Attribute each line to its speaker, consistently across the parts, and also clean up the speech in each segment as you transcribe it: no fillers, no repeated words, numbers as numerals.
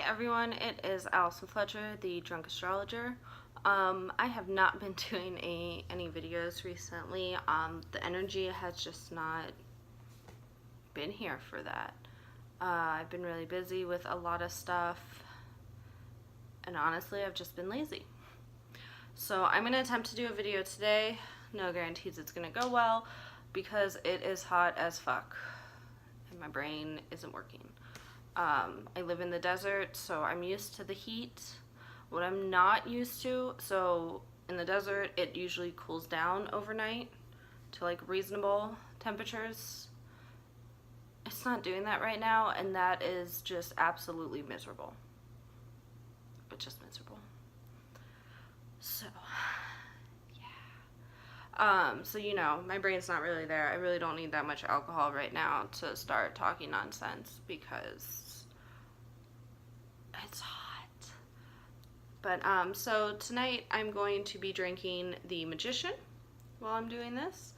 Speaker 1: everyone, it is Allison Fletcher, the Drunk Astrologer. I have not been doing any videos recently. The energy has just not been here for that. I've been really busy with a lot of stuff, and honestly, I've just been lazy. So I'm going to attempt to do a video today. No guarantees it's going to go well, because it is hot as fuck, and my brain isn't working. I live in the desert, so I'm used to the heat. What I'm not used to, so in the desert, it usually cools down overnight to like reasonable temperatures. It's not doing that right now, and that is just absolutely miserable. But just miserable. So, yeah. So you know, my brain's not really there. I really don't need that much alcohol right now to start talking nonsense, because it's hot. But so tonight I'm going to be drinking the Magician while I'm doing this.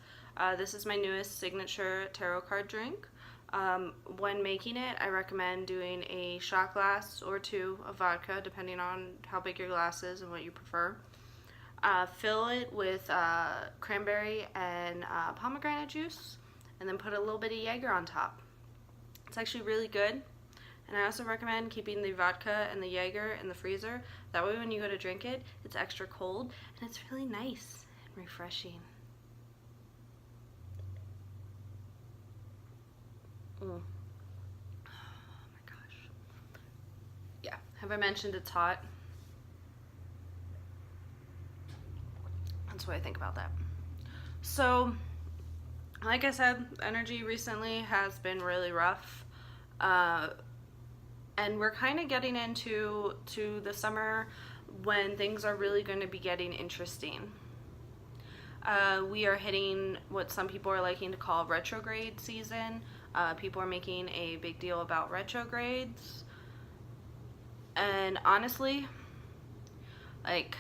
Speaker 1: This is my newest signature tarot card drink. When making it, I recommend doing a shot glass or two of vodka, depending on how big your glass is and what you prefer. Fill it with cranberry and pomegranate juice, and then put a little bit of Jaeger on top. It's actually really good. And I also recommend keeping the vodka and the Jaeger in the freezer. That way when you go to drink it, it's extra cold, and it's really nice and refreshing. Oh my gosh. Yeah, have I mentioned it's hot? That's what I think about that. So, like I said, energy recently has been really rough. And we're kind of getting into the summer when things are really going to be getting interesting. We are hitting what some people are liking to call retrograde season. People are making a big deal about retrogrades. And honestly, like,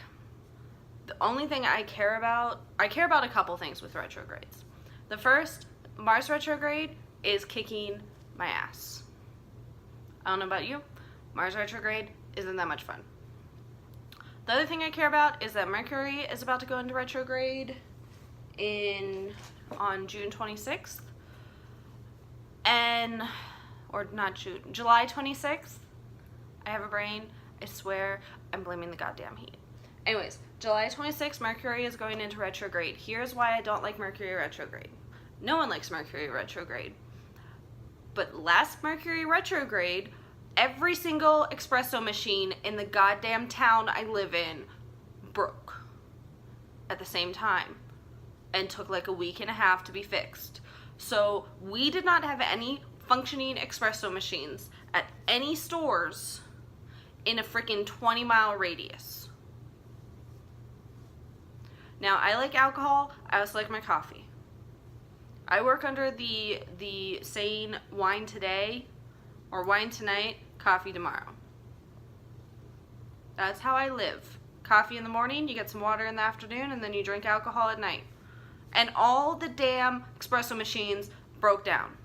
Speaker 1: the only thing I care about a couple things with retrogrades. The first, Mars retrograde is kicking my ass. I don't know about you, Mars retrograde isn't that much fun. The other thing I care about is that Mercury is about to go into retrograde on June 26th. July 26th. I have a brain. I swear I'm blaming the goddamn heat. Anyways, July 26th, Mercury is going into retrograde. Here's why I don't like Mercury retrograde. No one likes Mercury retrograde. But last Mercury retrograde, every single espresso machine in the goddamn town I live in broke at the same time and took like a week and a half to be fixed. So we did not have any functioning espresso machines at any stores in a freaking 20-mile radius. Now, I like alcohol. I also like my coffee. I work under the saying, wine today, or wine tonight, coffee tomorrow. That's how I live. Coffee in the morning, you get some water in the afternoon, and then you drink alcohol at night. And all the damn espresso machines broke down.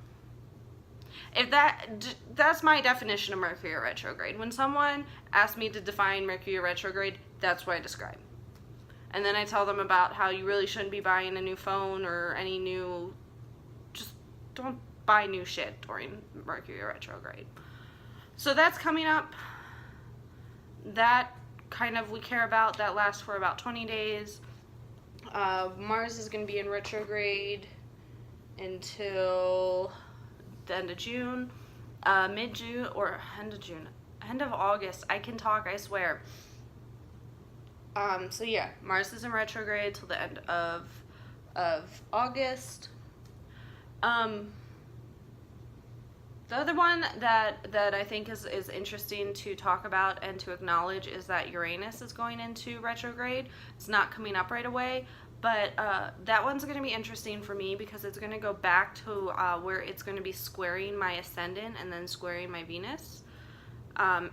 Speaker 1: That's my definition of Mercury retrograde. When someone asks me to define Mercury retrograde, that's what I describe. And then I tell them about how you really shouldn't be buying a new phone or any new, just don't buy new shit during Mercury retrograde. So that's coming up. That kind of we care about. That lasts for about 20 days. Mars is going to be in retrograde until the end of June, mid-June, or end of June, end of August. I can talk, I swear. So yeah, Mars is in retrograde till the end of August. The other one that I think is interesting to talk about and to acknowledge is that Uranus is going into retrograde. It's not coming up right away, but that one's going to be interesting for me because it's going to go back to where it's going to be squaring my ascendant and then squaring my Venus. And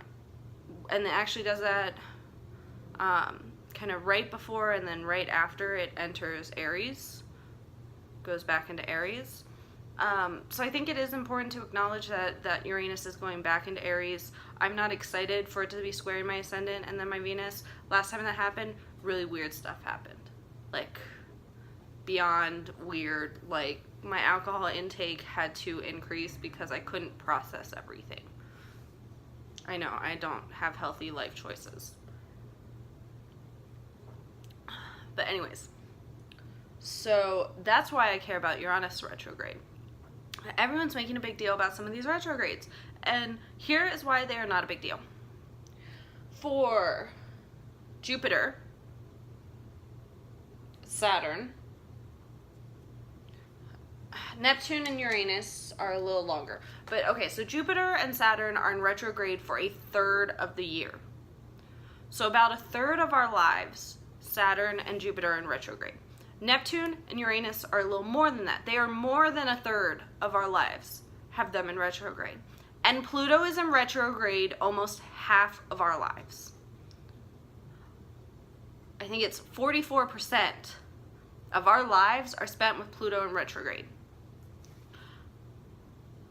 Speaker 1: it actually does that kind of right before and then right after it enters Aries, goes back into Aries. So I think it is important to acknowledge that Uranus is going back into Aries. I'm not excited for it to be squaring my ascendant and then my Venus. Last time that happened, really weird stuff happened. Like, beyond weird. Like, my alcohol intake had to increase because I couldn't process everything. I know, I don't have healthy life choices. But anyways, so that's why I care about Uranus retrograde. Everyone's making a big deal about some of these retrogrades, and here is why they are not a big deal. For Jupiter, Saturn, Neptune and Uranus are a little longer. But okay, so Jupiter and Saturn are in retrograde for a third of the year. So about a third of our lives, Saturn and Jupiter are in retrograde. Neptune and Uranus are a little more than that. They are more than a third of our lives have them in retrograde. And Pluto is in retrograde almost half of our lives. I think it's 44% of our lives are spent with Pluto in retrograde.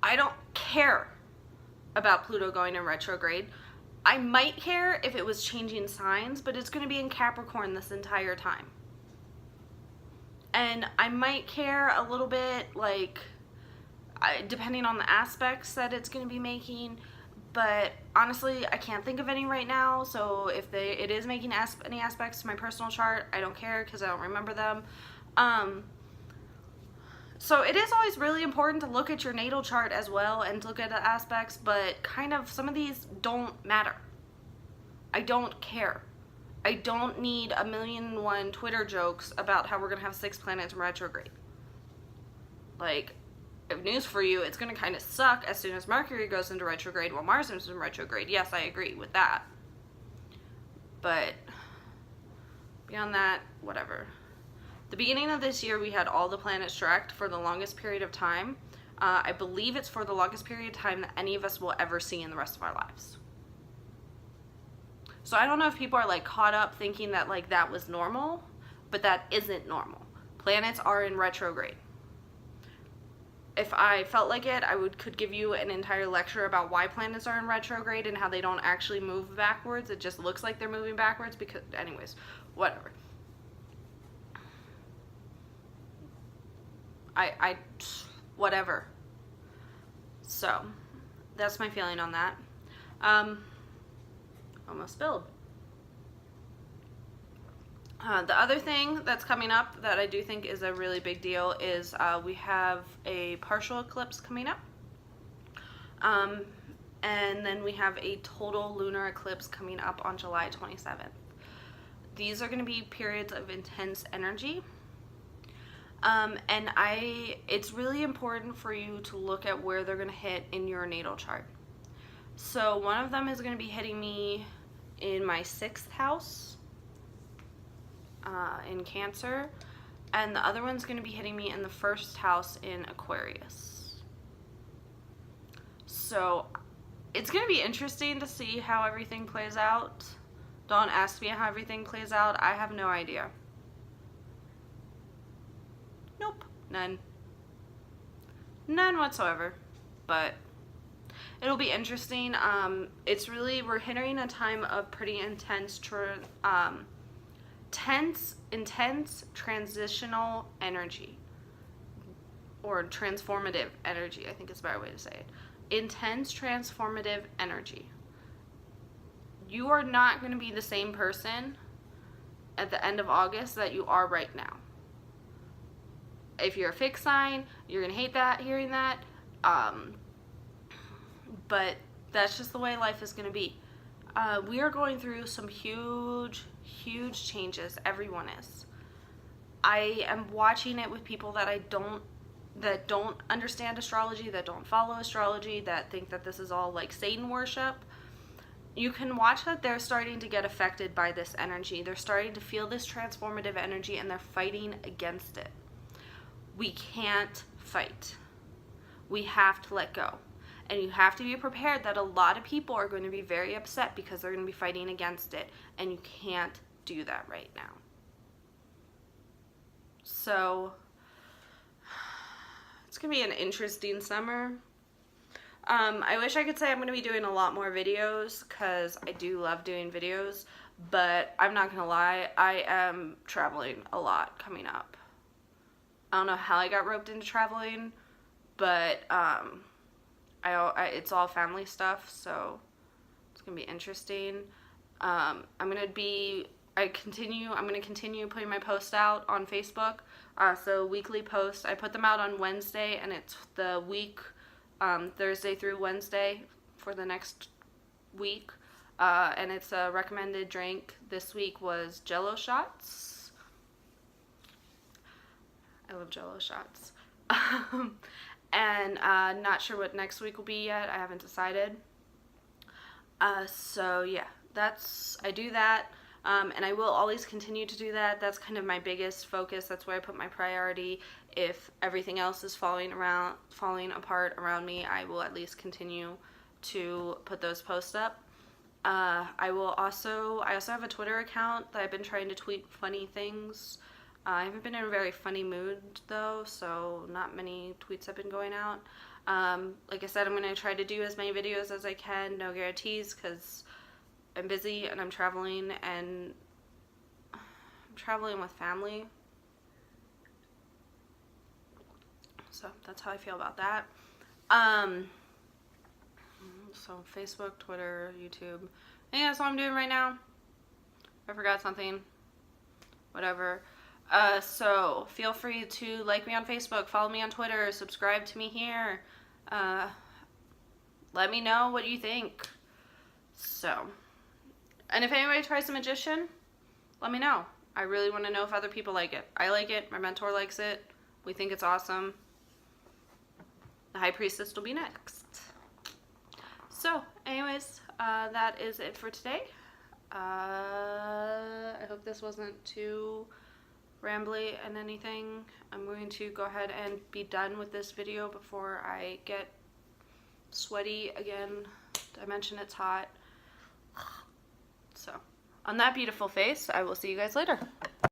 Speaker 1: I don't care about Pluto going in retrograde. I might care if it was changing signs, but it's going to be in Capricorn this entire time. And I might care a little bit, like, depending on the aspects that it's going to be making. But honestly, I can't think of any right now. So if it is making any aspects to my personal chart, I don't care because I don't remember them. So it is always really important to look at your natal chart as well and look at the aspects, but kind of some of these don't matter. I don't care. I don't need 1,000,001 Twitter jokes about how we're going to have 6 planets in retrograde. Like, I have news for you, it's going to kind of suck as soon as Mercury goes into retrograde while Mars is in retrograde. Yes, I agree with that. But beyond that, whatever. The beginning of this year, we had all the planets direct for the longest period of time. I believe it's for the longest period of time that any of us will ever see in the rest of our lives. So I don't know if people are like caught up thinking that like that was normal, but that isn't normal. Planets are in retrograde. If I felt like it, I could give you an entire lecture about why planets are in retrograde and how they don't actually move backwards. It just looks like they're moving backwards because, anyways, whatever. Whatever. So, that's my feeling on that. Almost spilled. The other thing that's coming up that I do think is a really big deal is we have a partial eclipse coming up. And then we have a total lunar eclipse coming up on July 27th. These are going to be periods of intense energy. And it's really important for you to look at where they're going to hit in your natal chart. So one of them is going to be hitting me in my 6th house in Cancer, and the other one's going to be hitting me in the 1st house in Aquarius. So it's going to be interesting to see how everything plays out. Don't ask me how everything plays out. I have no idea. Nope, none. None whatsoever. But it'll be interesting. It's really, we're hitting a time of pretty intense, intense transitional energy. Or transformative energy, I think is a better way to say it. Intense transformative energy. You are not going to be the same person at the end of August that you are right now. If you're a fixed sign, you're going to hate that, hearing that. But that's just the way life is going to be. We are going through some huge, huge changes. Everyone is. I am watching it with people that don't understand astrology, that don't follow astrology, that think that this is all like Satan worship. You can watch that they're starting to get affected by this energy. They're starting to feel this transformative energy and they're fighting against it. We can't fight. We have to let go. And you have to be prepared that a lot of people are going to be very upset because they're going to be fighting against it. And you can't do that right now. So It's going to be an interesting summer. I wish I could say I'm going to be doing a lot more videos because I do love doing videos, but I'm not going to lie, I am traveling a lot coming up. I don't know how I got roped into traveling, but it's all family stuff, so it's going to be interesting. I'm going to continue putting my posts out on Facebook. So weekly posts, I put them out on Wednesday, and it's the week, Thursday through Wednesday for the next week. And it's a recommended drink. This week was Jello shots. I love Jello shots. And not sure what next week will be yet. I haven't decided. So yeah, I do that. And I will always continue to do that. That's kind of my biggest focus. That's where I put my priority. If everything else is falling apart around me, I will at least continue to put those posts up. I also have a Twitter account that I've been trying to tweet funny things. I haven't been in a very funny mood though, so not many tweets have been going out. Like I said, I'm going to try to do as many videos as I can. No guarantees, because I'm busy and I'm traveling with family. So that's how I feel about that. So Facebook, Twitter, YouTube. I think that's all I'm doing right now. If I forgot something, whatever. So feel free to like me on Facebook, follow me on Twitter, subscribe to me here. Let me know what you think. So, and if anybody tries the magician, let me know. I really want to know if other people like it. I like it. My mentor likes it. We think it's awesome. The High Priestess will be next. So, anyways, that is it for today. I hope this wasn't too rambly and anything. I'm going to go ahead and be done with this video before I get sweaty again. I mentioned it's hot. So, on that beautiful face, I will see you guys later.